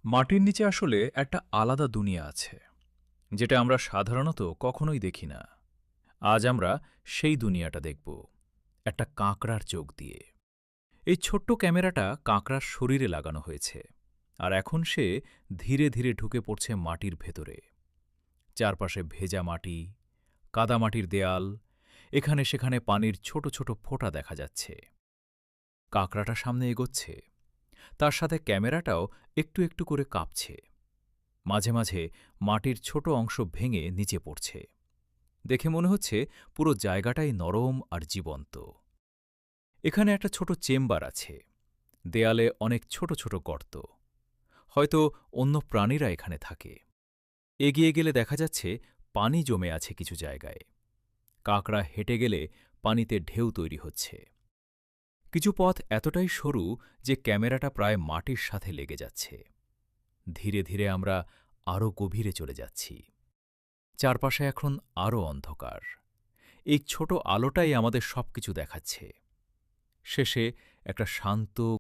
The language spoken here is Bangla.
মাটির নিচে আসলে একটা আলাদা দুনিয়া আছে, যেটা আমরা সাধারণত কখনোই দেখি না। আজ আমরা সেই দুনিয়াটা দেখব, একটা কাঁকড়ার চোখ দিয়ে। এই ছোট্ট ক্যামেরাটা কাঁকড়ার শরীরে লাগানো হয়েছে, আর এখন সে ধীরে ধীরে ঢুকে পড়ছে মাটির ভেতরে। চারপাশে ভেজা মাটি, কাদামাটির দেয়াল, এখানে সেখানে পানির ছোট ছোট ফোঁটা দেখা যাচ্ছে। কাঁকড়াটা সামনে এগোচ্ছে, তার সাথে ক্যামেরাটাও একটু একটু করে কাঁপছে। মাঝে মাঝে মাটির ছোট অংশ ভেঙে নিচে পড়ছে। দেখে মনে হচ্ছে পুরো জায়গাটাই নরম আর জীবন্ত। এখানে একটা ছোট চেম্বার আছে, দেয়ালে অনেক ছোট ছোট গর্ত। হয়তো অন্য প্রাণীরা এখানে থাকে। এগিয়ে গেলে দেখা যাচ্ছে পানি জমে আছে কিছু জায়গায়। কাকড়া হেঁটে গেলে পানিতে ঢেউ তৈরি হচ্ছে। কিছু পথ এতটাই সরু যে ক্যামেরাটা প্রায় মাটির সাথে লেগে যাচ্ছে। ধীরে ধীরে আমরা আরও গভীরে চলে যাচ্ছি। চারপাশে এখন আরও অন্ধকার। এই ছোট আলোটাই আমাদের সবকিছু দেখাচ্ছে। শেষে একটা শান্ত